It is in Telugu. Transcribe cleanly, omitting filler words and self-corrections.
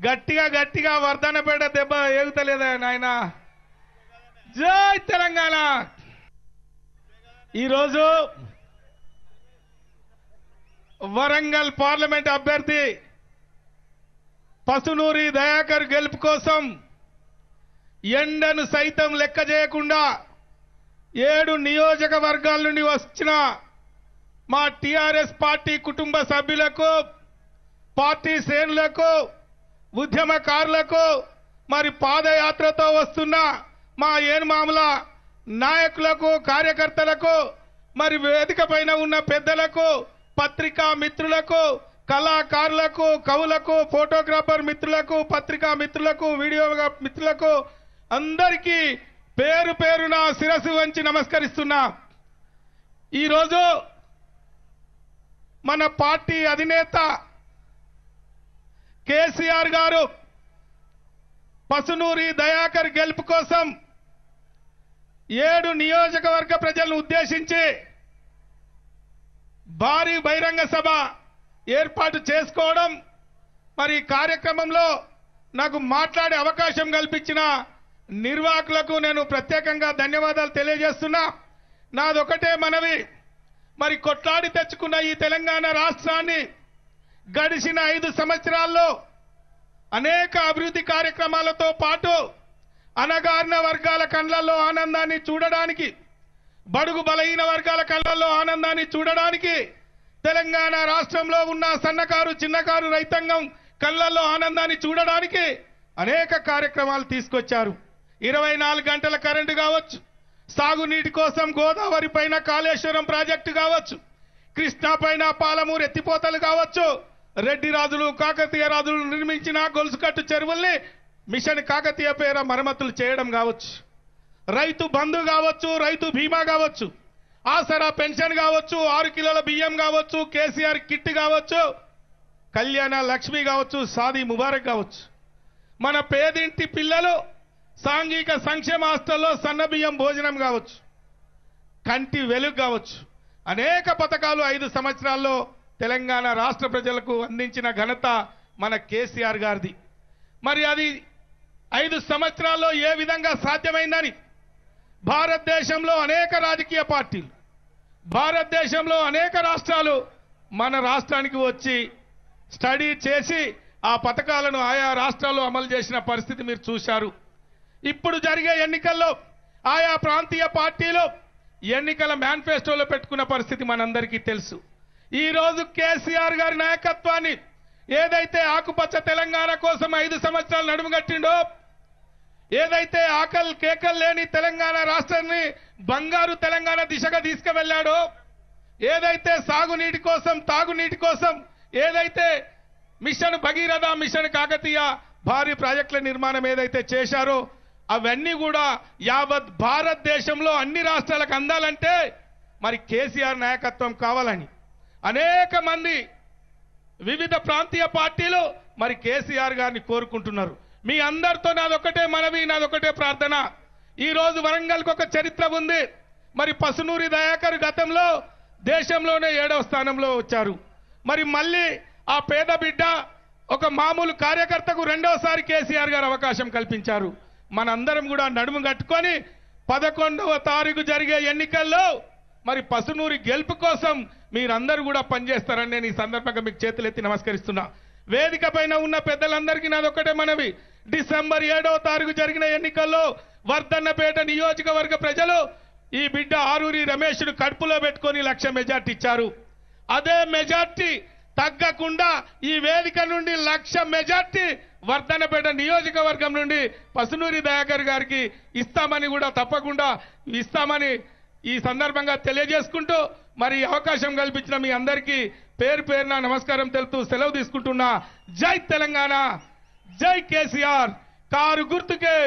గట్టిగా గట్టిగా వర్ధనపేట దెబ్బ ఏగుతలేదా నాయన? జై తెలంగాణ. ఈరోజు వరంగల్ పార్లమెంట్ అభ్యర్థి పసునూరి దయాకర్ గెలుపు కోసం ఎండను సైతం లెక్క చేయకుండా 7 నియోజకవర్గాల నుండి వచ్చిన మా టిఆర్ఎస్ పార్టీ కుటుంబ సభ్యులకు, పార్టీ శ్రేణులకు, ఉద్యమకారులకు, మరి పాదయాత్రతో వస్తున్న మా ఏనుమాముల నాయకులకు, కార్యకర్తలకు, మరి వేదిక పైన ఉన్న పెద్దలకు, పత్రికా మిత్రులకు, కళాకారులకు, కవులకు, ఫోటోగ్రాఫర్ మిత్రులకు, పత్రికా మిత్రులకు, వీడియో మిత్రులకు అందరికీ పేరు పేరున శిరస్సు వంచి నమస్కరిస్తున్నా. ఈరోజు మన పార్టీ అధినేత కేసీఆర్ గారు పసునూరి దయాకర్ గెలుపు కోసం 7 నియోజకవర్గ ప్రజలను ఉద్దేశించి భారీ బహిరంగ సభ ఏర్పాటు చేసుకోవడం, మరి కార్యక్రమంలో నాకు మాట్లాడే అవకాశం కల్పించిన నిర్వాహకులకు నేను ప్రత్యేకంగా ధన్యవాదాలు తెలియజేస్తున్నా. నాదొకటే మనవి, మరి కొట్లాడి తెచ్చుకున్న ఈ తెలంగాణ రాష్ట్రాన్ని గడిచిన 5 సంవత్సరాల్లో అనేక అభివృద్ధి కార్యక్రమాలతో పాటు అణగారిన వర్గాల కళ్ళల్లో ఆనందాన్ని చూడడానికి, బడుగు బలహీన వర్గాల కళ్ళల్లో ఆనందాన్ని చూడడానికి, తెలంగాణ రాష్ట్రంలో ఉన్న సన్నకారు చిన్నకారు రైతాంగం కళ్ళల్లో ఆనందాన్ని చూడడానికి అనేక కార్యక్రమాలు తీసుకొచ్చారు. 24 గంటల కరెంటు కావచ్చు, సాగునీటి కోసం గోదావరి పైన కాళేశ్వరం ప్రాజెక్టు కావచ్చు, కృష్ణా పైన పాలమూరు ఎత్తిపోతలు కావచ్చు, రెడ్డి రాజులు కాకతీయ రాజులు నిర్మించిన గొలుసుకట్టు చెరువుల్ని మిషన్ కాకతీయ పేర మరమ్మతులు చేయడం కావచ్చు, రైతు బంధు కావచ్చు, రైతు బీమా కావచ్చు, ఆసరా పెన్షన్ కావచ్చు, 6 కిలోల బియ్యం కావచ్చు, కేసీఆర్ కిట్ కావచ్చు, కళ్యాణ లక్ష్మి కావచ్చు, షాదీ ముబారక్ కావచ్చు, మన పేదింటి పిల్లలు సాంఘిక సంక్షేమ హాస్టల్లో సన్న బియ్యం భోజనం కావచ్చు, కంటి వెలుగు కావచ్చు, అనేక పథకాలు 5 సంవత్సరాల్లో తెలంగాణ రాష్ట్ర ప్రజలకు అందించిన ఘనత మన కేసీఆర్ గారిది. మరి అది 5 సంవత్సరాల్లో ఏ విధంగా సాధ్యమైందని భారతదేశంలో అనేక రాజకీయ పార్టీలు, భారతదేశంలో అనేక రాష్ట్రాలు మన రాష్ట్రానికి వచ్చి స్టడీ చేసి ఆ పథకాలను ఆయా రాష్ట్రాల్లో అమలు చేసిన పరిస్థితి మీరు చూశారు. ఇప్పుడు జరిగే ఎన్నికల్లో ఆయా ప్రాంతీయ పార్టీలు ఎన్నికల మేనిఫెస్టోలో పెట్టుకున్న పరిస్థితి మనందరికీ తెలుసు. ఈ రోజు కేసీఆర్ గారి నాయకత్వాన్ని ఏదైతే ఆకుపచ్చ తెలంగాణ కోసం 5 సంవత్సరాలు నడుముగట్టిండో, ఏదైతే ఆకలి కేకలు లేని తెలంగాణ రాష్ట్రాన్ని బంగారు తెలంగాణ దిశగా తీసుకువెళ్లాడో, ఏదైతే సాగునీటి కోసం తాగునీటి కోసం ఏదైతే మిషన్ భగీరథ, మిషన్ కాకతీయ భారీ ప్రాజెక్టుల నిర్మాణం ఏదైతే చేశారో అవన్నీ కూడా యావత్ భారతదేశంలో అన్ని రాష్ట్రాలకు అందాలంటే మరి కేసీఆర్ నాయకత్వం కావాలని అనేక మంది వివిధ ప్రాంతీయ పార్టీలు మరి కేసీఆర్ గారిని కోరుకుంటున్నారు. మీ అందరితో నాదొకటే మనవి, నాదొకటే ప్రార్థన. ఈ రోజు వరంగల్కి ఒక చరిత్ర ఉంది. మరి పసునూరి దయాకర్ గతంలో దేశంలోనే 7వ స్థానంలో వచ్చారు. మరి మళ్ళీ ఆ పేద బిడ్డ ఒక మామూలు కార్యకర్తకు 2వసారి కేసీఆర్ గారు అవకాశం కల్పించారు. మనందరం కూడా నడుము కట్టుకొని 11వ తారీఖు జరిగే ఎన్నికల్లో మరి పసునూరి గెలుపు కోసం మీరందరూ కూడా పనిచేస్తారని నేను ఈ సందర్భంగా మీకు చేతులెత్తి నమస్కరిస్తున్నా. వేదిక పైన ఉన్న పెద్దలందరికీ నాదొక్కటే మనవి, డిసెంబర్ 7వ తారీఖు జరిగిన ఎన్నికల్లో వర్ధన్నపేట నియోజకవర్గ ప్రజలు ఈ బిడ్డ ఆరూరి రమేష్ను కడుపులో పెట్టుకొని 1 లక్ష మెజార్టీ ఇచ్చారు. అదే మెజార్టీ తగ్గకుండా ఈ వేదిక నుండి 1 లక్ష మెజార్టీ వర్ధన్నపేట నియోజకవర్గం నుండి పసునూరి దయాకర్ గారికి ఇస్తామని కూడా తప్పకుండా ఇస్తామని ఈ సందర్భంగా తెలియజేసుకుంటూ మరి అవకాశం కల్పించిన మీ అందరికీ పేరు పేరున నమస్కారం తెలుపుతూ సెలవు తీసుకుంటున్నా. జై తెలంగాణ, జై కేసీఆర్. కారు గుర్తుకే